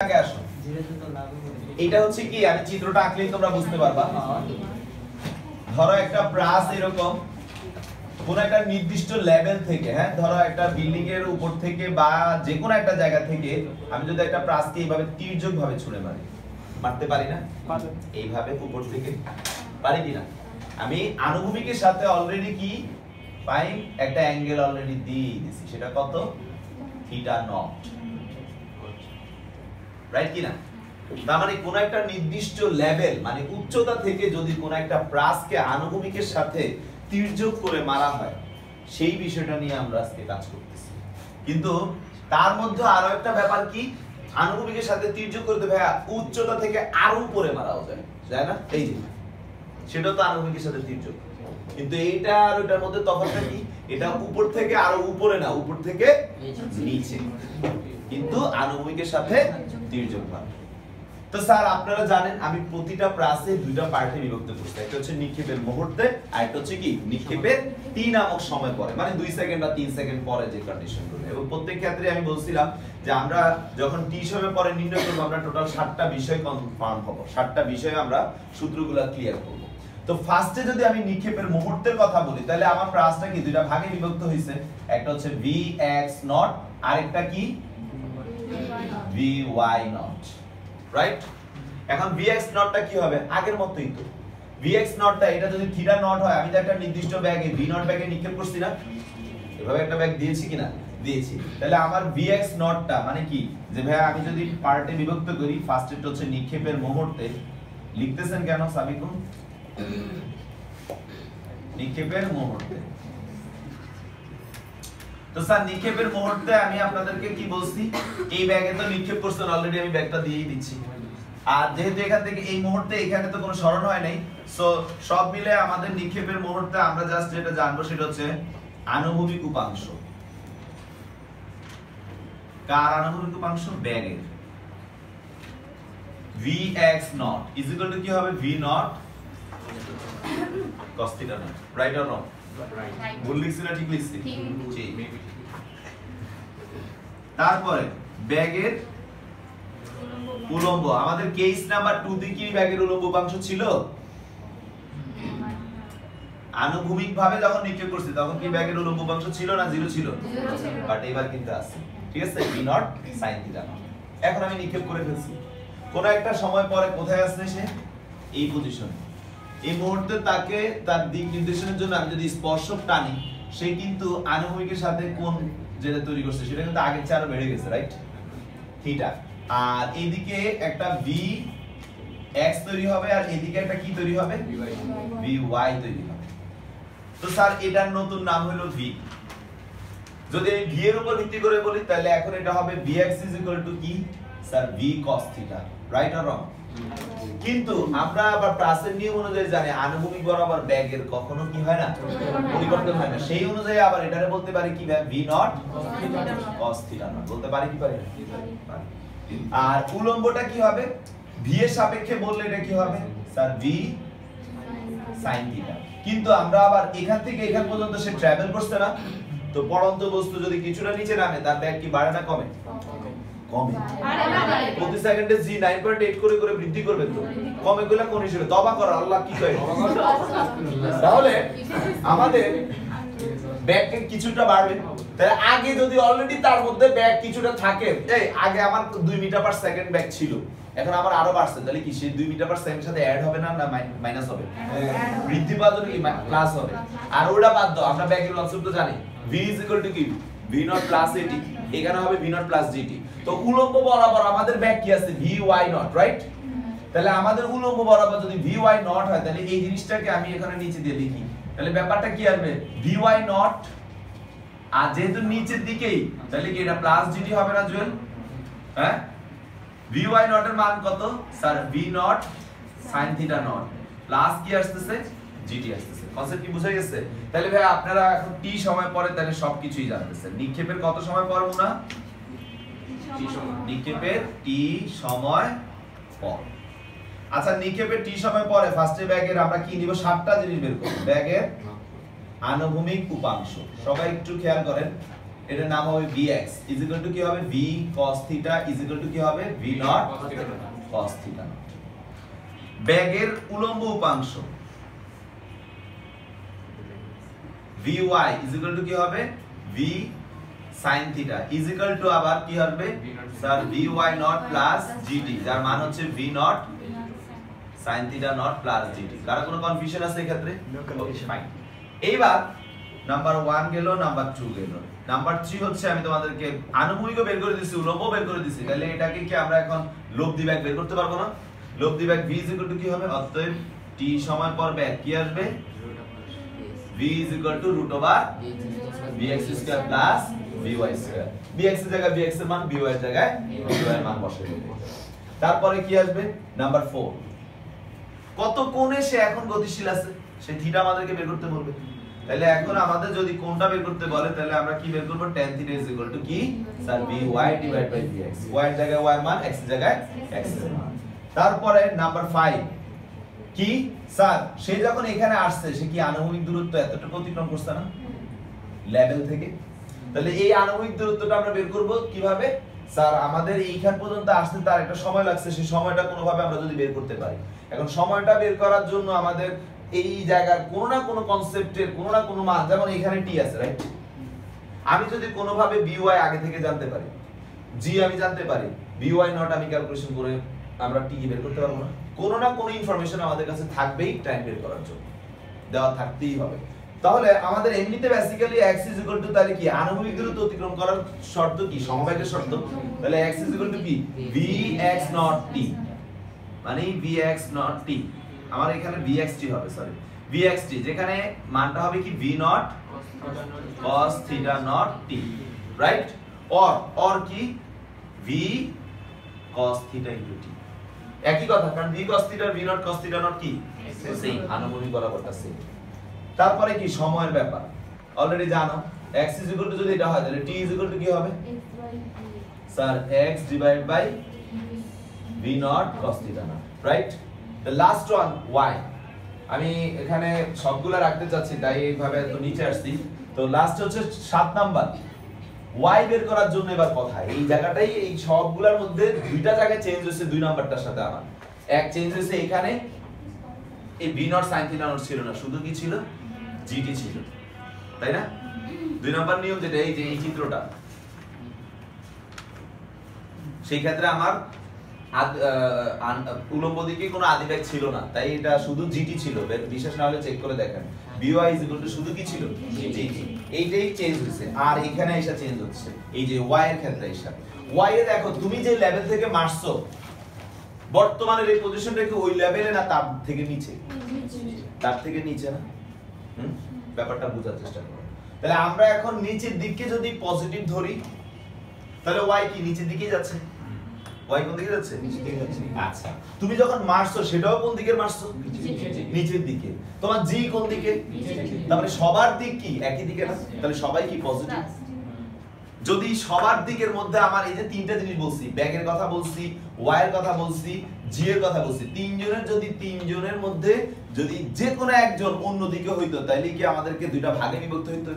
আগে আসো। এটা হচ্ছে কি, আমি চিত্রটা আঁকলেই তোমরা বুঝতে পারবা। ধরো একটা প্রাস এরকম কোন একটা নির্দিষ্ট লেভেল থেকে, হ্যাঁ ধরো একটা বিল্ডিং এর উপর থেকে বা যে কোনো একটা জায়গা থেকে আমি যদি একটা প্রাসকে এইভাবে তির্যক ভাবে ছুঁড়ে মারি, মারতে পারি না? এইভাবে উপর থেকে পারি কিনা? আমি আনুভূমিকের সাথে অলরেডি কি পাই, একটা অ্যাঙ্গেল অলরেডি দিয়ে দিয়েছি, সেটা কত? থিটা নট, রাইট কিনা? তার মানে কোন একটা নির্দিষ্ট লেভেল মানে উচ্চতা থেকে যদি কোন একটা প্রাসকে আনুভূমিকের সাথে তির্যক করে মারা হয়, সেই বিষয়টা নিয়ে আমরা আজকে কাজ করতেছি। কিন্তু তার মধ্যে আরো একটা ব্যাপার কি, আনুভূমিকের সাথে তির্যক করতে ভাইয়া উচ্চতা থেকে আরো উপরে মারাও যায়, যায় না? এই যে সেটা তো আনুভূমিকের সাথে তির্যক, কিন্তু এইটা আর ওটার মধ্যে তফাৎটা কি? এটা উপর থেকে আরো উপরে না, উপর থেকে নিচে, কিন্তু আনুভূমিকের সাথে তির্যক ভাবে। তো স্যার আপনারা জানেন আমি প্রতিটা প্রাসে দুইটা পার্টে বিভক্ত করছি, একটা হচ্ছে নিক্ষেপের মুহূর্তে আর একটা হচ্ছে কি নিক্ষেপের টি নামক সময় পরে, মানে 2 সেকেন্ড বা 3 সেকেন্ড পরে যে কন্ডিশনগুলো। এবং প্রত্যেক ক্ষেত্রে আমি বলছিলাম যে আমরা যখন টি সময় পরে নির্ণয় করব আমরা টোটাল 7টা বিষয় কনফার্ম হবে, 7টা বিষয়ে আমরা সূত্রগুলো ক্লিয়ার করব। তো ফার্স্টে যদি আমি নিক্ষেপের মুহূর্তের কথা বলি, তাহলে আমার প্রাসটা কি দুইটা ভাগে বিভক্ত হইছে, একটা হচ্ছে vx নট আর একটা কি vy নট, রাইট? এখন vx নটটা কি হবে? আগের মতই তো vx নটটা, এটা যদি থিটা নট হয়, আমি তো একটা নির্দিষ্ট ব্যাগে v নট ব্যাগে নিক্ষেপ করছি না, এভাবে একটা ব্যাগ দিয়েছি কিনা? দিয়েছি। তাহলে আমার vx নটটা মানে কি, যে ভাই আমি যদি পার্টে বিভক্ত করি, ফার্স্ট এটা হচ্ছে নিক্ষেপের মুহূর্তে, লিখতেছেন কেন সাবিকুন? নিক্ষেপের মুহূর্তে। তো স্যার নিক্ষেপের মুহূর্তে আমি আপনাদেরকে কি বলছি, এই ব্যাগে তো নিক্ষেপ করছেন অলরেডি, আমি ব্যাগটা দিয়েই দিচ্ছি। আর যেহেতু এখান থেকে এই মুহূর্তে এখানে তো কোনো সরণ হয় নাই, সো সব মিলে আমাদের নিক্ষেপের মুহূর্তে আমরা জাস্ট যেটা জানবো সেটা হচ্ছে আনুভূমিক উপাংশ। কার আনুভূমিক উপাংশ? ব্যাগের। vx not is equal to কি হবে? v not cos theta not, right or wrong? ভুল লিখছি না ঠিক লিখছি? ঠিক। তারপরে ব্যাগের উলম্ব, আমাদের কেস নাম্বার 2 তে কি ব্যাগের উলম্ব উপাংশ ছিল? আনুভূমিক ভাবে যখন নিক্ষেপ করছি তখন কি ব্যাগের উলম্ব উপাংশ ছিল না জিরো ছিল? বাট এবার কিন্তু আছে, ঠিক আছে, v not sin theta not. এখন আমি নিক্ষেপ করে ফেলছি, কোন একটা সময় পরে কোথায় আসছে সে? এই পজিশনে। এই মুহূর্তে তাকে তার দিক নির্দেশনের জন্য আমি যদি স্পর্শক টানি, সে কিন্তু আনুভূমিকের সাথে কোন যেটা তৈরি করছে সেটা কিন্তু আগের চেয়ে আরো বেড়ে গেছে, রাইট? থিটা। আর এইদিকে একটা vx তৈরি হবে আর এইদিকে একটা কি তৈরি হবে? vy তৈরি হবে। তো স্যার এটার নতুন নাম হলো v। যদি আমি v এর উপর ভিত্তি করে বলি তাহলে এখন এটা হবে vx কি sir? v cos theta, right or wrong? কিন্তু আমরা আবার প্রাসের নিয়ম অনুযায়ী জানি আনুভূমিক বরাবর ব্যাগের কখনো কি হয় না, পরিবর্তন হয় না। সেই অনুযায়ী আবার এটারে বলতে পারি কি v not cos theta not, বলতে পারি কি পারি না? আর উলম্বটা কি হবে? v এর সাপেক্ষে বললে এটা কি হবে স্যার? v sin theta. কিন্তু আমরা আবার এখান থেকে এখান পর্যন্ত সে ট্রাভেল করছে না, তো পড়ন্ত বস্তু যদি কিছুটা নিচে নামে তার ব্যাগ কি বাড়ে না কমে? কমে। প্রতি সেকেন্ডে g 9.8 করে করে বৃদ্ধি করবে, তো কমে গেলে কোন হিসেবে? তওবা কর, আল্লাহ কি কয়? তাহলে আমাদের ব্যাগকে কিছুটা বাড়বে। তাহলে আগে যদি অলরেডি তার মধ্যে ব্যাগ কিছুটা থাকে, এই আগে আমার 2 মিটার পার সেকেন্ড ব্যাগ ছিল, এখন আমার আরো বাড়ছে, তাহলে কি সেই 2 মিটার পার সেকেন্ড সাথে অ্যাড হবে না না মাইনাস হবে? বৃদ্ধি পাওয়ার জন্য কি প্লাস হবে? আর ওটা বাদ দাও, আমরা ব্যাগের লসাগু তো জানি, v কি v নট প্লাস at, এখানে হবে v নট প্লাস gt। তো উলম্ব বরাবর আমাদের ব্যাগ কি আছে? vy not, right? তাহলে আমাদের উলম্ব বরাবর যদি vy নট হয়, তাহলে এই জিনিসটাকে আমি এখানে নিচে দিয়ে লিখি, তাহলে ব্যাপারটা কি আসবে? vy নট, আর যেহেতু নিচের দিকেই তাহলে কি এটা প্লাস gt হবে না জুয়েল? হ্যাঁ, vy নট এর মান কত sir? v not sin theta not plus কি আসছে? gt আসছে। কনসেপ্ট কি বুঝা গেছে? তাহলে ভাই আপনারা এখন t সময় পরে তাহলে সবকিছুই জানতেছেন। নিক্ষেপের কত সময় পর না? t সময়। নিক্ষেপের t সময় পর। আচ্ছা নিক্ষেপের t সময় পরে ফার্স্টে ব্যাগের আমরা কি নিব? 7টা জিনিস বের করব। ব্যাগের আনুভূমিক উপাংশ, সবাই একটু খেয়াল করেন। এটার নাম হবে vx ইজ ইকুয়াল টু কি হবে v cos theta is equal to কি হবে v নট cos থিটা। ব্যাগের উলম্ব উপাংশ vy ইজ ইকুয়াল টু কি হবে v sin theta is equal two আবার কি হবে sir vy not plus gt, যার মান হচ্ছে v not sin theta not plus gt। কারো কোনো কনফিউশন আছে এই ক্ষেত্রে? ফাইন। এইবার নাম্বার 1 গেল, নাম্বার 2 গেল, নাম্বার 3 হচ্ছে আমি তোমাদেরকে আনুভূমিকও বের করে দিয়েছি, উলম্ব বের করে দিয়েছি। তাহলে এটাকে কি আমরা এখন লব্ধি ব্যাগ বের করতে পারবো না? লব্ধি bag v is equal to কি হবে, অতএব t সময় পর ব্যাগ কি আসবে v is equal to root over vx square plus vy square. vx এর জায়গায় vx এর মান, vy এর জায়গায় vy এর মান বসিয়ে দেব। তারপরে কি আসবে নাম্বার 4, কত কোণে সে এখন গতিশীল আছে সে থিটা আমাদেরকে বের করতে বলবে। তাহলে এখন আমাদের যদি কোণটা বের করতে বলে তাহলে আমরা কি বের করব, tan theta is equal to কি sir vy divide by vx, y এর জায়গায় y এর মান, x এর জায়গায় x এর মান। তারপরে নাম্বার 5 কি স্যার সে যখন এখানে আসছে সে কি আনুভূমিক দূরত্ব এতটুকু অতিক্রম করছে না লেভেল থেকে? তাহলে এই আনুভূমিক দূরত্বটা আমরা বের করব কিভাবে, স্যার আমাদের এইখান পর্যন্ত আসতে তার একটা সময় লাগছে, সেই সময়টা কোনোভাবে আমরা যদি বের করতে পারি। এখন সময়টা বের করার জন্য আমাদের এই জায়গার কোনো না কোনো কনসেপ্টের কোনো না কোনো মান, যেমন এখানে টি আছে রাইট, আমি যদি কোনোভাবে by আগে থেকে জানতে পারি, g আমি জানতে পারি, by নট আমি ক্যালকুলেশন করে আমরা টি বের করতে পারবো না? কোনো না কোনো ইনফরমেশন আমাদের কাছে থাকবেই টাইম বের করার জন্য, দেওয়া থাকতেই হবে। তাহলে আমাদের এমনিতে basically x is equal two তাহলে কি আনুভূমিক দূরত্ব অতিক্রম করার শর্ত কি, সমবেগের শর্ত। তাহলে x ইজ ইকুয়াল টু কি vx নট t, মানে vx নট t, আমার এখানে vxt হবে, সরি vxt, যেখানে মানটা হবে কি v not cos theta not t, right? Or কি v cos theta into t, একই কথা, কারণ v cos theta v not cos theta not কি সেম, আনুভূমিক বরাবরটা সেম। তারপরে কি সময়ের ব্যাপার অলরেডি জানো, x ইজ ইকুয়াল টু যদি এটা হয় তাহলে t ইজ ইকুয়াল টু কি হবে sir x divide by v not cos theta not, right? The last one y, আমি এখানে সবগুলা রাখতে চাচ্ছি তাই এইভাবে তো নিচে আসছি। তো লাস্ট হচ্ছে 7 নাম্বার, y বের করার জন্য এবার কথা, এই জায়গাটাই এই সবগুলোর মধ্যে দুইটা জায়গায় চেঞ্জ হয়েছে, 2 নাম্বারটার সাথে আমার এক চেঞ্জ হয়েছে। এখানে এই v not sin theta not ছিল না, শুধু কি ছিল gt ছিল, তাই না? 2 নাম্বার নিয়ম যেটা, এই যে এই চিত্রটা, সেই ক্ষেত্রে আমার উলম্ব দিকে কোনো আদিবেগ ছিল না, তাই এটা শুধু gt ছিল। বিশেষ না হলে চেক করে দেখেন, by ইজ ইকুয়াল টু শুধু কি ছিল gt, এইটাই চেঞ্জ হয়েছে। আর এখানে এসে চেঞ্জ হচ্ছে এই যে y এর ক্ষেত্রে এসে y এ দেখো তুমি যে লেভেল থেকে মারছো বর্তমানের এই পজিশনটা কি ওই লেভেলে না তার থেকে নিচে? তার থেকে নিচে না? ব্যাপারটা বোঝার চেষ্টা করো। তাহলে আমরা এখন নিচের দিকে যদি পজিটিভ ধরি তাহলে y কি নিচের দিকে যাচ্ছে, y কোন দিকে যাচ্ছে? নিচের দিকে যাচ্ছে। আচ্ছা, তুমি যখন মারছো সেটাও কোন দিকে মারছো? নিচের দিকে। তোমার g কোন দিকে? তাহলে সবার দিক কি একই দিকে না? তাহলে সবাই কি পজিটিভ? যদি সবার দিকের মধ্যে আমার এই যে তিনটা জিনিস বলছি, ব্যাগের কথা বলছি, y এর কথা বলছি, g এর কথা বলছি, তিনজনের যদি তিনজনের মধ্যে যদি যে কোনো একজন অন্য দিকে হইতো তাহলে কি আমাদেরকে দুইটা ভাগে বিভক্ত হইতো?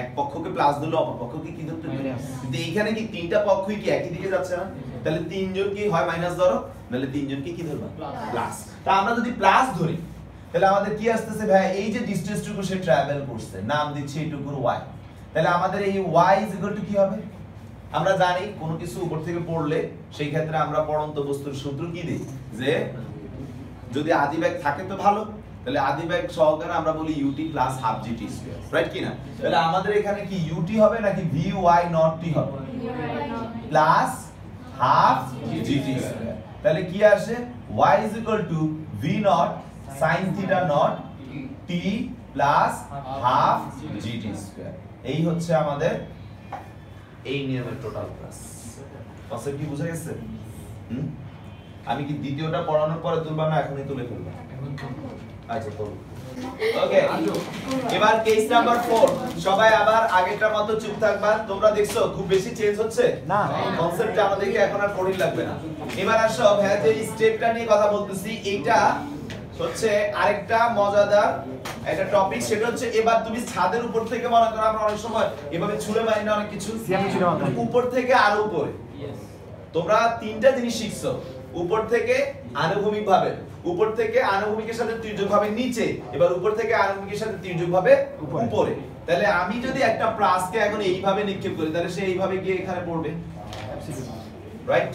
এক পক্ষকে প্লাস ধরলে অপর পক্ষকে কি ধরতে হবে? কিন্তু এইখানে কি তিনটা পক্ষই কি একই দিকে যাচ্ছে না? তাহলে তিনজন কি হয় মাইনাস ধরো, নাহলে তিনজনকে কি ধরবা প্লাস। তা আমরা যদি প্লাস ধরি তাহলে আমাদের কি আসতেছে ভাই, এই যে ডিসটেন্সটুকু সে ট্রাভেল করছে, নাম দিচ্ছি এইটুকুর y, তাহলে আমাদের এই y ইজ ইকুয়াল টু কি হবে? আমরা জানি কোনো কিছু উপর থেকে পড়লে সেই ক্ষেত্রে আমরা পড়ন্ত বস্তুর সূত্র কি দিই, যে যদি আদিবেগ থাকে তো ভালো, তাহলে আদিবেগ সহকারে আমরা বলি ut plus half gt square, right কি না? তাহলে আমাদের এখানে কি ut হবে নাকি vy নট t হবে? Plus half gt square. তাহলে কি আসে y is equal two v not sin theta not t plus half gt square. এই হচ্ছে আমাদের এই নিয়মের টোটাল ক্লাস। কনসেপ্ট কি বুঝা গেছে? আমি কি দ্বিতীয়টা পড়ানোর পরে তুলবা না এখনই তুলে ফেলবা? আচ্ছা করব। ওকে, এবার কেস নাম্বার 4, সবাই আবার আগেরটার মতো চুপ থাকবা। তোমরা দেখছো খুব বেশি চেঞ্জ হচ্ছে না, কনসেপ্ট জানা দেখে এখন আর কঠিন লাগবে না। এবার আসো, হ্যাঁ যে স্টেপটা নিয়ে কথা বলতেছি, এইটা হচ্ছে আরেকটা মজাদার একটা টপিক, সেটা হচ্ছে এবার তুমি ছাদের উপর থেকে, মনে করো আমরা অনেক সময় এভাবে ছুঁড়ে মারি না অনেক কিছু, উপর থেকে আরো উপরে। তোমরা তিনটা জিনিস শিখছো, উপর থেকে আনুভূমিক ভাবে, উপর থেকে আনুভূমিকের সাথে তির্যক ভাবে নিচে, এবার উপর থেকে আনুভূমিকের সাথে তির্যক ভাবে উপরে। তাহলে আমি যদি একটা প্লাসকে এখন এইভাবে নিক্ষেপ করি, তাহলে সে এইভাবে গিয়ে এখানে পড়বে, রাইট?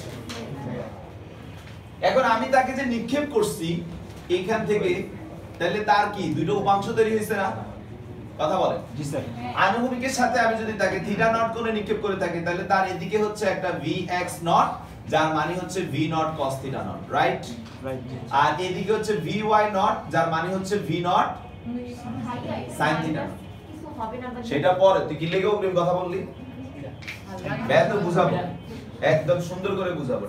এখন আমি তাকে যে নিক্ষেপ করছি এইখান থেকে, তাহলে তার কি দুটো উপাংশ তৈরি হয়েছে না? কথা বলেন। জি স্যার। আনুভূমিকের সাথে আমি যদি তাকে থিটা নট করে নিক্ষেপ করে থাকি, তাহলে তার এদিকে হচ্ছে একটা vx নট, যার মানে হচ্ছে v not cos theta not, right? Right. আর এদিকে হচ্ছে vy নট, যার মানে হচ্ছে v নট sin থিটা। সেটা পরে তুই কি লেগে অগ্রিম কথা বললি? ব্যাস বুঝাবো, একদম সুন্দর করে বুঝাবো।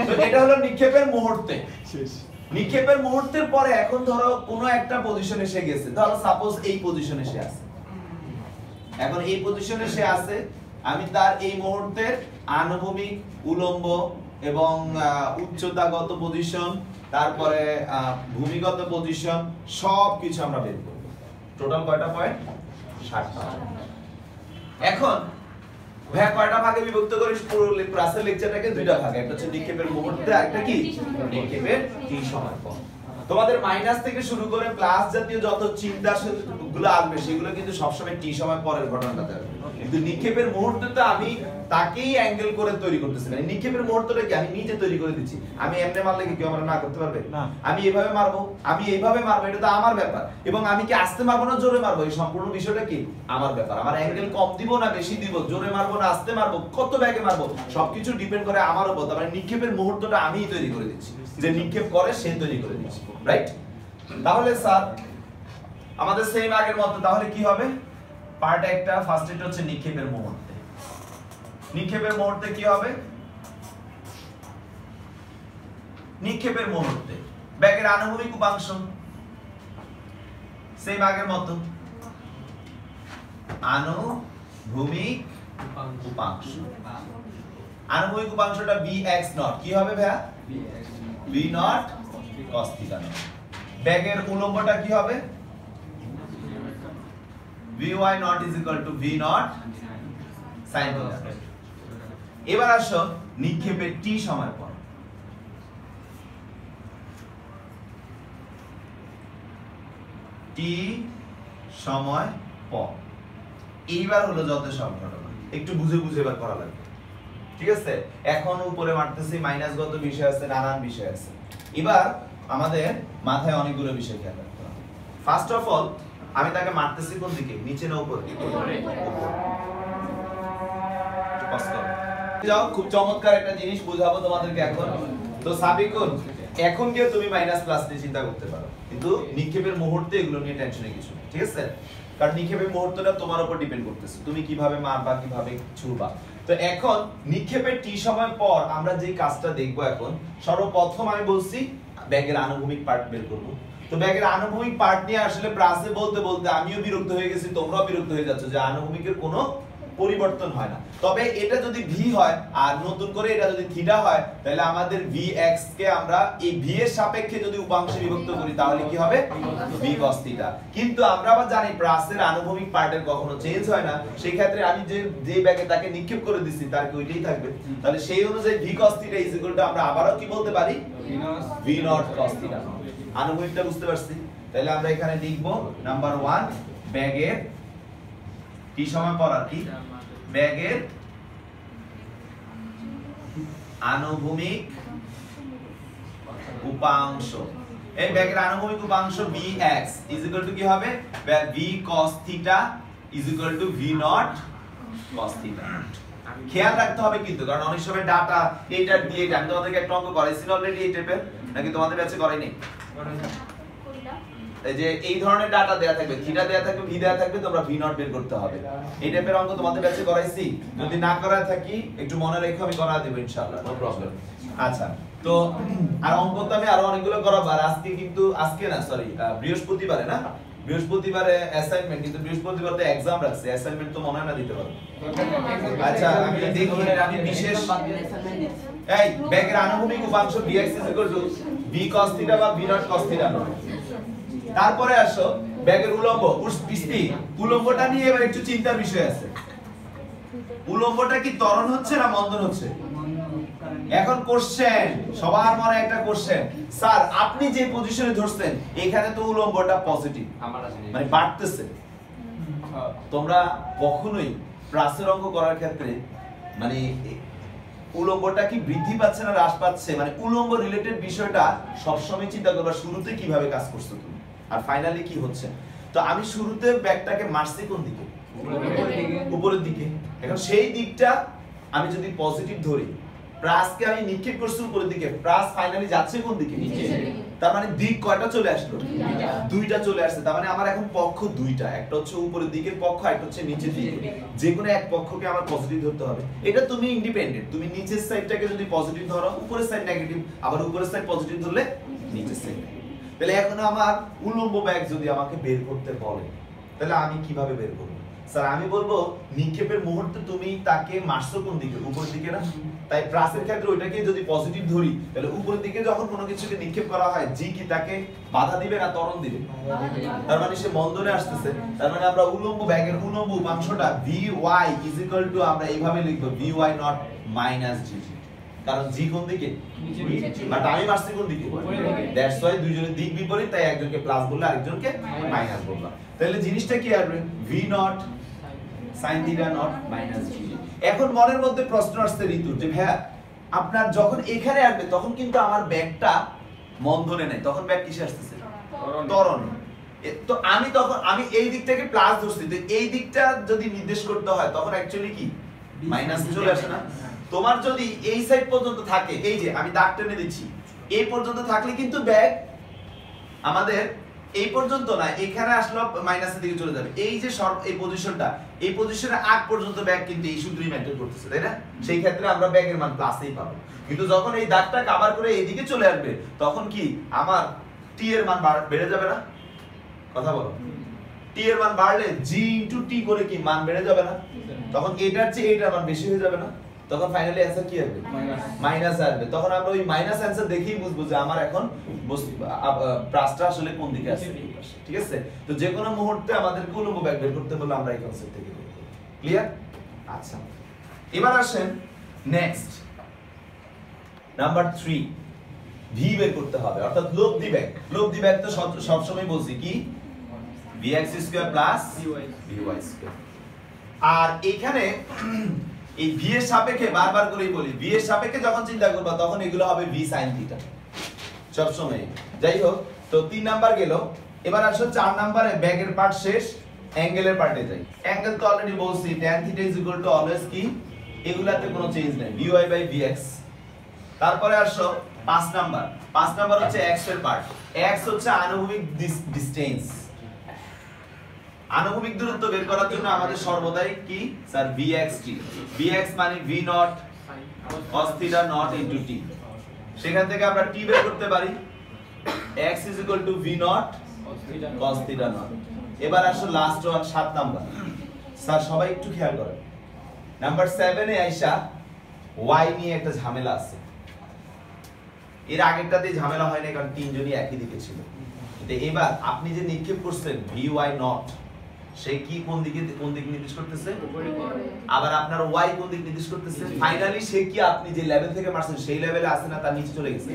তো এটা হলো নিক্ষেপের মুহূর্তে। নিক্ষেপের মুহূর্তের পরে এখন ধরো কোনো একটা পজিশনে এসে গেছে, ধরো সাপোজ এই পজিশনে সে আছে, এখন এই পজিশনে সে আছে, আমি তার এই মুহূর্তের আনুভূমিক, উলম্ব এবং উচ্চতাগত পজিশন, তারপরে ভূমিগত পজিশন সব কিছু আমরা বের করব। টোটাল কয়টা পয়েন্ট? 60টা। এখন ভাই কয়টা ভাগে বিভক্ত করিস পুরো ক্লাসের লেকচারটাকে? দুইটা ভাগে, একটা হচ্ছে নিক্ষেপের মুহূর্তে, আরেকটা কি নিক্ষেপের t সময় পর। তোমাদের মাইনাস থেকে শুরু করে প্লাস জাতীয় যত চিন্তা গুলো আসবে সেগুলো কিন্তু সবসময় t সময় পরের ঘটনাটাতে আসবে। কিন্তু নিক্ষেপের মুহূর্তে আমি তাকেই অ্যাঙ্গেল করে তৈরি করতেছি না। নিক্ষেপের মুহূর্তটা কি আমি নিজে তৈরি করে দিচ্ছি। আমি এমনি মারলে কি কেউ আমার না করতে পারবে? আমি এইভাবে মারবো, আমি এইভাবে মারবো, এটা তো আমার ব্যাপার। এবং আমি কি আস্তে মারবো না জোরে মারবো, এই সম্পূর্ণ বিষয়টা কি আমার ব্যাপার। আমার অ্যাঙ্গেল কম দিব না বেশি দিব, জোরে মারবো না আস্তে মারবো, কত ব্যাগে মারবো, সবকিছু ডিপেন্ড করে আমার উপর। তার মানে নিক্ষেপের মুহূর্তটা আমিই তৈরি করে দিচ্ছি, যে নিক্ষেপ করে সে তৈরি করে দিচ্ছি, রাইট? তাহলে স্যার আমাদের সেম আগের মতো, তাহলে কি হবে? পার্ট একটা, ফার্স্ট এটা হচ্ছে নিক্ষেপের মুহূর্তে। নিক্ষেপের মুহূর্তে কি হবে? নিক্ষেপের মুহূর্তে ব্যাগের আনুভূমিক উপাংশ সেম আগের মতো, আনুভূমিক উপাংশ। আনুভূমিক উপাংশটা vx নট কি হবে ভাইয়া? v not cos theta not. ব্যাগের উলম্বটা কি হবে? vy not is equal two v not sin theta. এবার আসো নিক্ষেপের t সময় পর। t সময় পর এইবার হলো যত সব ঘটনা, একটু বুঝে বুঝে এবার করা লাগবে, ঠিক আছে? এখন উপরে মারতেছি, মাইনাস গত বিষয় আছে, নানান বিষয় আছে। এবার আমাদের মাথায় অনেকগুলো বিষয় খেয়াল রাখতে হবে। ফার্স্ট অফ অল আমি তাকে মারতেছি কোন দিকে? নিচে না উপরে? যাও, খুব চমৎকার একটা জিনিস বুঝাবো তোমাদেরকে এখন। তো সাবিকুন, এখন গিয়ে তুমি মাইনাস প্লাস নিয়ে চিন্তা করতে পারো, কিন্তু নিক্ষেপের মুহূর্তে এগুলো নিয়ে টেনশনে কিছু নেই, ঠিক আছে? কারণ নিক্ষেপের মুহূর্তটা তোমার উপর ডিপেন্ড করতেছে, তুমি কিভাবে মারবা, কিভাবে ছুড়বা। তো এখন নিক্ষেপের টি সময় পর আমরা যে কাজটা দেখবো, এখন সর্বপ্রথম আমি বলছি ব্যাগের আনুভূমিক পার্ট বের করব। তো ব্যাগের আনুভূমিক পার্ট নিয়ে আসলে প্লাসে বলতে বলতে আমিও বিরক্ত হয়ে গেছি, তোমরাও বিরক্ত হয়ে যাচ্ছ যে আনুভূমিকের কোনো পরিবর্তন হয় না। তবে এটা যদি v হয় আর নতুন করে এটা যদি থিটা হয়, তাহলে আমাদের vx কে আমরা এই v এর সাপেক্ষে যদি উপাংশে বিভক্ত করি তাহলে কি হবে? v cos theta. কিন্তু আমরা আবার জানি প্লাসের আনুভূমিক পার্টের কখনো চেঞ্জ হয় না, সেই ক্ষেত্রে আমি যে ব্যাগে তাকে নিক্ষেপ করে দিছি তার কি ওইটাই থাকবে। তাহলে সেই অনুযায়ী v cos theta is equal to আমরা আবারো কি বলতে পারি? v not cos theta. আনুভূমিকটা বুঝতে পারছি? তাহলে আমরা এখানে লিখব নাম্বার 1 ব্যাগের টি সময় পর আর কি ব্যাগের আনুভূমিক উপাংশ। এই ব্যাগের আনুভূমিক উপাংশ vx ইজ ইকুয়াল টু কি হবে? v cos theta is equal two v not cos theta. খেয়াল রাখতে হবে কিন্তু, কারণ অনেক সময় ডাটা এইটা দিয়ে এটা আমি তোমাদেরকে একটা অঙ্ক করাইছি অলরেডি এই টাইপের, নাকি তোমাদের ব্যাচে করাইনি? এই যে এই ধরনের ডাটা দেয়া থাকবে, থিটা দেয়া থাকবে, ভি দেয়া থাকবে, তোমরা ভি নট বের করতে হবে। এই টাইপের অঙ্ক তোমাদের ব্যাচে করাইছি, যদি না করা থাকি একটু মনে রেখো, আমি করা দেব ইনশাআল্লাহ, নো প্রবলেম। আচ্ছা, তো আর অঙ্ক তো আমি আরো অনেকগুলো করাবো। আর আজকে কিন্তু, আজকে না সরি বৃহস্পতিবারে না, বৃহস্পতিবারে অ্যাসাইনমেন্ট, কিন্তু বৃহস্পতিবার তো এক্সাম রাখছে, অ্যাসাইনমেন্ট তো মনে হয় না দিতে পারবো। আচ্ছা আমি দেখি, আমি বিশেষ এই ব্যাগের আনুভূমিক উপাংশ bx b cos θ বা b not cos θ নয়। তারপরে আসো ব্যাগের উলম্ব উলম্বটা নিয়ে এবার একটু চিন্তার বিষয় আছে। উলম্বটা কি ত্বরণ হচ্ছে না মন্দন হচ্ছে? এখন কোশ্চেন, সবার মনে একটা কোশ্চেন, স্যার আপনি যে পজিশনে ধরছেন এখানে তো উলম্বটা পজিটিভ, মানে বাড়তেছে। তোমরা কখনোই প্লাসের অঙ্ক করার ক্ষেত্রে মানে উলম্বটা কি বৃদ্ধি পাচ্ছে না হ্রাস পাচ্ছে, মানে উলম্ব রিলেটেড বিষয়টা সবসময় চিন্তা করবা শুরুতে কিভাবে কাজ করছো তুমি আর ফাইনালি কি হচ্ছে। তো আমি শুরুতে ব্যাগটাকে মারছি কোন দিকে? উপরের দিকে। এখন সেই দিকটা আমি যদি পজিটিভ ধরি, প্লাসকে আমি নিক্ষেপ করছি উপরের দিকে, প্লাস ফাইনালি যাচ্ছে কোন দিকে? নিচে। তার মানে দিক কয়টা চলে আসলো? দুইটা চলে আসছে। তার মানে আমার এখন পক্ষ দুইটা, একটা হচ্ছে উপরের দিকের পক্ষ, একটা হচ্ছে নিচের দিকে। যে কোনো এক পক্ষকে আমার পজিটিভ ধরতে হবে। এটা তুমি ইন্ডিপেন্ডেন্ট, তুমি নিচের সাইডটাকে যদি পজিটিভ ধরো, উপরের সাইড নেগেটিভ, আবার উপরের সাইড পজিটিভ ধরলে নিচের সাইড। তাহলে এখন আমার উলম্ব ব্যাগ যদি আমাকে বের করতে বলে, তাহলে আমি কিভাবে বের করব? স্যার আমি বলবো নিক্ষেপের মুহূর্তে তুমি তাকে মারছো কোন দিকে? উপরের দিকে না? তাই প্লাসের ক্ষেত্রে ওইটাকে যদি পজিটিভ ধরি, তাহলে উপরের দিকে যখন কোনো কিছুকে নিক্ষেপ করা হয়, জি কি তাকে বাধা দিবে না ত্বরণ দিবে? তার মানে সে মন্দনে আসতেছে। তার মানে আমরা উলম্ব ব্যাগের উলম্ব উপাংশটা vy আমরা এইভাবে লিখবো vy not minus g, কারণ জি কোন দিকে? বাট আমি মারছি কোন দিকে? দ্যাটস ওয়াই দুইজনের দিক বিপরীত, তাই একজনকে প্লাস বললে আরেকজনকে মাইনাস বললাম। তাহলে জিনিসটা কি আসবে? v not sin θ not minus g। এখন মনের মধ্যে প্রশ্ন আসছে ঋতুর যে ভাইয়া আপনার যখন এখানে আসবে তখন কিন্তু আমার ব্যাগটা মন্দনে নাই, তখন ব্যাগ কিসে আসতেছে? ত্বরণে। তো আমি এই দিকটাকে প্লাস ধরছি, তো এই দিকটা যদি নির্দেশ করতে হয় তখন অ্যাকচুয়ালি কি মাইনাস চলে আসে না? তোমার যদি এই সাইড পর্যন্ত থাকে, এই যে আমি দাগ টেনে দিচ্ছি, এই পর্যন্ত থাকলে কিন্তু ব্যাগ আমাদের এই পর্যন্ত না, এখানে আসলে মাইনাসের দিকে চলে যাবে। এই যে এই পজিশনটা, এই পজিশনের আগ পর্যন্ত ব্যাগ কিন্তু এই সূত্রই মেইনটেইন করতেছে, তাই না? সেই ক্ষেত্রে আমরা ব্যাগের মান প্লাসেই পাবো। কিন্তু যখন এই দাগটা কভার করে এইদিকে চলে আসবে, তখন কি আমার টি এর মান বেড়ে যাবে না? কথা বলো। টি এর মান বাড়লে জি ইনটু টি করে কি মান বেড়ে যাবে না? তখন এটার চেয়ে এটার মান বেশি হয়ে যাবে না? তখন ফাইনালি অ্যানসার কি আসবে? মাইনাস আসবে। তখন আমরা ওই মাইনাস অ্যানসার দেখেই বুঝবো যে আমার এখন প্লাসটা আসলে কোন দিকে আছে। ঠিক আছে? তো যে কোনো মুহূর্তে আমাদেরকে উলম্ব ব্যাগ বের করতে হলে আমরা এই কনসেপ্ট থেকে বের করব। ক্লিয়ার? আচ্ছা, এবার আসেন নেক্সট নাম্বার 3, ভি বের করতে হবে, অর্থাৎ লব্ধি ব্যাগ। লব্ধি ব্যাগ তো সব সময় বলছি কি vx² vy²। আর এখানে এই ভি এর সাপেক্ষে বারবার করেই বলি, ভি এর সাপেক্ষে যখন চিন্তা করবা তখন এগুলো হবে ভি sin θ সব সময়। যাই হোক, তো 3 নাম্বার গেল। এবার আসো 4 নাম্বারে ব্যাগের পার্ট শেষ, অ্যাঙ্গেলের পার্টে যাই। অ্যাঙ্গেল তো অলরেডি বলছি tan θ অলওয়েজ কি, এগুলাতে কোনো চেঞ্জ নাই, vy/vx। তারপরে আসো 5 নাম্বার হচ্ছে x এর পার্ট। x হচ্ছে আনুভূমিক ডিসটেন্স। আনুভূমিক দূরত্ব বের করার জন্য আমাদের সর্বদাই কি স্যার vxt, vx মানে v not cos θ not into t। সেখান থেকে আমরা t বের করতে পারি, x is equal to v not cos θ not। এবার আসো লাস্ট ওয়ান 7 নাম্বার। স্যার সবাই একটু খেয়াল করেন, নাম্বার 7 এ আইসা y নিয়ে একটা ঝামেলা আছে। এর আগেরটাতে ঝামেলা হয় না, কারণ তিনজনই একই দিকে ছিল। কিন্তু এবার আপনি যে নিক্ষেপ করছেন vy not, সে কি কোন দিক নির্দেশ করতেছে? আবার আপনার y কোন দিক নির্দেশ করতেছে? ফাইনালি সে কি আপনি যে লেভেল থেকে মারছেন সেই লেভেলে আছে না তার নিচে চলে গেছে?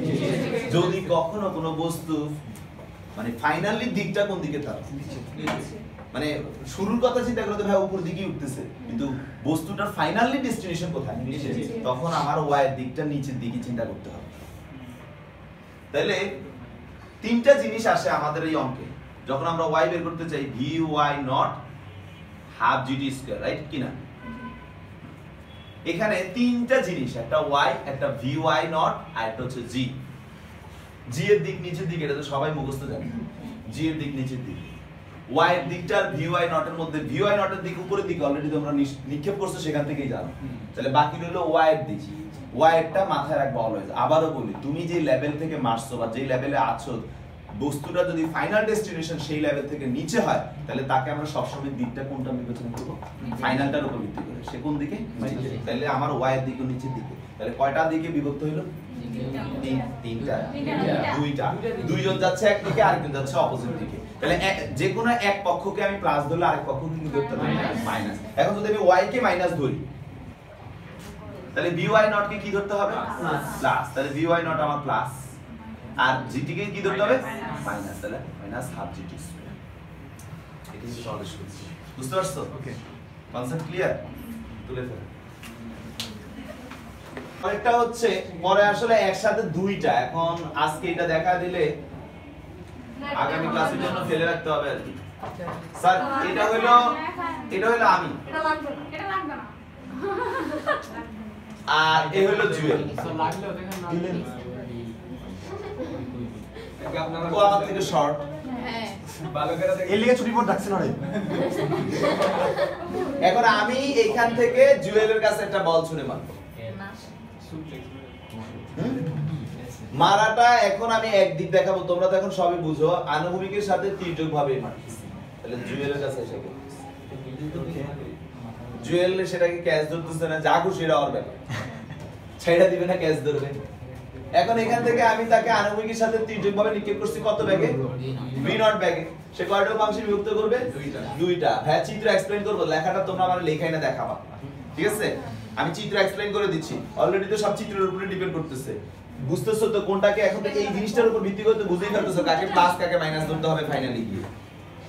যদি কখনো কোনো বস্তু মানে ফাইনালি দিকটা কোন দিকে থাকে, মানে শুরুর কথা চিন্তা করতে ভাই উপর দিকেই উঠতেছে, কিন্তু বস্তুটার ফাইনালি ডেস্টিনেশন কোথায়? তখন আমার y এর দিকটা নিচের দিকে চিন্তা করতে হবে। তাহলে তিনটা জিনিস আসে আমাদের এই অঙ্কে যখন আমরা y বের করতে চাই, vy not half gt square, right কি না? এখানে তিনটা জিনিস, একটা y, একটা vy not, আর একটা হচ্ছে g। g এর দিক নিচের দিকে, এটা তো সবাই মুখস্থ জানে। g এর দিক নিচের দিকে, y এর দিকটা vy not এর মধ্যে, vy not এর দিক উপরের দিকে অলরেডি তোমরা নিক্ষেপ করছো, সেখান থেকেই জানো। তাহলে বাকি রইলো y এর দিক। y এরটা মাথায় রাখবা অলওয়েজ। আবারও বলি, তুমি যে লেভেল থেকে মারছো বা যে লেভেলে আছো, বস্তুটা যদি ফাইনাল ডেস্টিনেশন সেই লেভেল থেকে নিচে হয় তাহলে তাকে আমরা সবসময় দিকটা কোনটা বিবেচনা করব ফাইনালটার উপর ভিত্তি করে সে কোন দিকে তাহলে আমার ওয়াই এর দিকে নিচের দিকে তাহলে কয়টা দিকে বিভক্ত হলো তিনটা দুইটা দুইজন যাচ্ছে একদিকে আরেকজন যাচ্ছে অপোজিট দিকে তাহলে যে কোনো এক পক্ষকে আমি প্লাস ধরলে আরেক পক্ষকে কি ধরতে হবে মাইনাস এখন যদি আমি ওয়াই কে মাইনাস ধরি তাহলে by নট কে কি ধরতে হবে প্লাস তাহলে by নট আমার প্লাস আর gt কে কি ধরতে হবে মাইনাস তাহলে মাইনাস হাফ gt স্কয়ার এটা হচ্ছে সলিউশন বুঝতে পারছো ওকে কনসেপ্ট ক্লিয়ার তুলে ফেলো আরেকটা হচ্ছে পরে আসলে একসাথে দুইটা এখন আজকে এটা দেখা দিলে আগামী ক্লাসের জন্য ফেলে রাখতে হবে আর কি স্যার এটা হলো আমি এটা লাগবে না আর এই হলো জুয়েল লাগলেও দেখেন না দিলেন ও আমার থেকে শর্ট হ্যাঁ ভালো করে দেখেন এর লিগে ছুটি পর ডাকছেন আরে এখন আমি এইখান থেকে জুয়েলের কাছে একটা বল ছুঁড়ে মারবো মারাটা এখন আমি একদিক দেখাবো তোমরা তো এখন সবই বুঝো আনুভূমিকের সাথে তির্যক ভাবে মারতেছি তাহলে জুয়েলের কাছে এসে বলতেছি জুয়েল সেটাকে ক্যাচ ধরতেছে না যা খুশি এরা ওর ব্যাপার ছেড়ে দিবে না ক্যাচ ধরবে এখন এখান থেকে আমি তাকে আনুভূমিকের সাথে তির্যক ভাবে নিক্ষেপ করছি কত ব্যাগে ভি নট ব্যাগে সে কয়টা অংশে বিভক্ত করবে দুইটা হ্যাঁ চিত্র এক্সপ্লেইন করব লেখাটা তোমরা আমার লেখাই না দেখাবা ঠিক আছে আমি চিত্র এক্সপ্লেইন করে দিচ্ছি অলরেডি তো সব চিত্রের উপরে ডিপেন্ড করতেছে বুঝতেছো তো কোনটাকে এখন এই জিনিসটার উপর ভিত্তি করে বুঝেই ফেলতেছো কাকে প্লাস কাকে মাইনাস ধরতে হবে ফাইনালি গিয়ে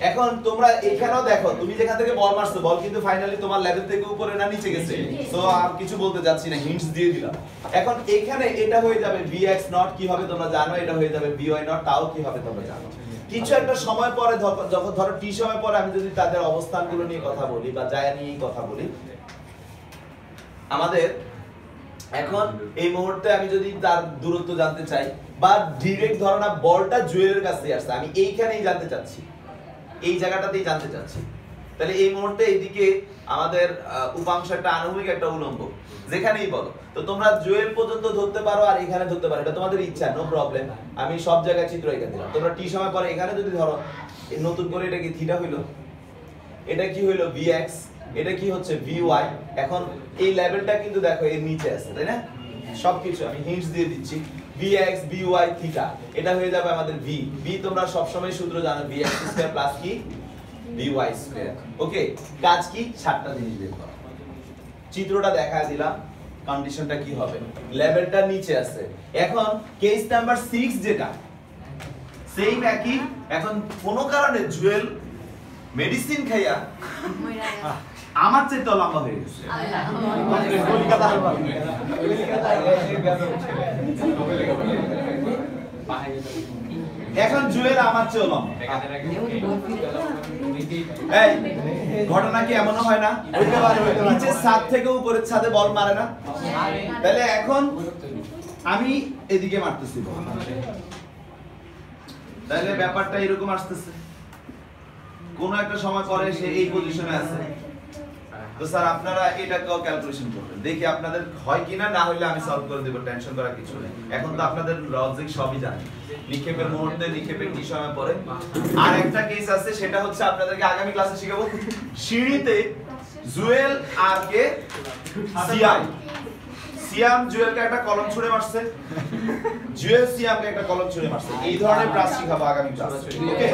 এখন তোমরা এখানেও দেখো তুমি যেখান থেকে বল মারছো বল কিন্তু ফাইনালি তোমার লেভেল থেকে উপরে না নিচে গেছে সো আর কিছু বলতে যাচ্ছি না হিন্টস দিয়ে দিলাম এখন এখানে এটা হয়ে যাবে vx নট কি হবে তোমরা জানো এটা হয়ে যাবে by নট তাও কি হবে তোমরা জানো কিছু একটা সময় পরে যখন ধরো টি সময় পরে আমি যদি তাদের অবস্থানগুলো নিয়ে কথা বলি বা জায়গা নিয়ে কথা বলি আমাদের এখন এই মুহূর্তে আমি যদি তার দূরত্ব জানতে চাই বা ডাইরেক্ট ধরো না বলটা জুয়েলের কাছে আসছে আমি এইখানেই জানতে চাচ্ছি এই জায়গাটাতেই জানতে চাচ্ছি তাহলে এই মুহূর্তে এইদিকে আমাদের উপাংশ একটা আনুভূমিক একটা উলম্ব যেখানেই বলো তো তোমরা জুয়েল পর্যন্ত ধরতে পারো আর এখানে ধরতে পারো এটা তোমাদের ইচ্ছা নো প্রবলেম আমি সব জায়গায় চিত্র এঁকে দিলাম তোমরা টি সময় পরে এখানে যদি ধরো নতুন করে এটা কি থিটা হইলো এটা কি হইলো vx এটা কি হচ্ছে vy এখন এই লেভেলটা কিন্তু দেখো এর নিচে আছে তাই না সবকিছু আমি হিন্টস দিয়ে দিচ্ছি vx vy থিটা এটা হয়ে যাবে আমাদের v তোমরা সব সময় সূত্র জানো vx স্কয়ার প্লাস কি vy স্কয়ার ওকে কাজ কি সাতটা জিনিস বের করো চিত্রটা দেখায় দিলাম কন্ডিশনটা কি হবে লেভেলটা নিচে আছে এখন কেস নাম্বার 6 যেটা সেম একই এখন কোনো কারণে জুয়েল মেডিসিন খাইয়া আমার চেয়ে তো লম্বা হয়ে গেছে কলকাতা এখন জুয়েল আমার চেয়ে লম্বা এই ঘটনা কি এমনও হয় না নিচের ছাদ থেকে উপরের ছাদে বল মারে না তাহলে এখন আমি এদিকে মারতেছি তাহলে ব্যাপারটা এরকম আসতেছে কোন একটা সময় পরে সে এই পজিশনে আছে তো স্যার আপনারা এটাকেও ক্যালকুলেশন করবেন দেখি আপনাদের হয় কিনা না হলে আমি সলভ করে দেব টেনশন করার কিছু নেই এখন তো আপনাদের লজিক সবই জানেন নিক্ষেপের মুহূর্তে নিক্ষেপের কি সময় পরে আর একটা কেস আছে সেটা হচ্ছে আপনাদেরকে আগামী ক্লাসে শেখাবো সিঁড়িতে জুয়েল আর কে সিয়াম জুয়েলকে একটা কলম ছুঁড়ে মারছে জুয়েল সিয়ামকে একটা কলম ছুঁড়ে মারছে এই ধরনের ক্লাস শেখাবো আগামী ক্লাসে ওকে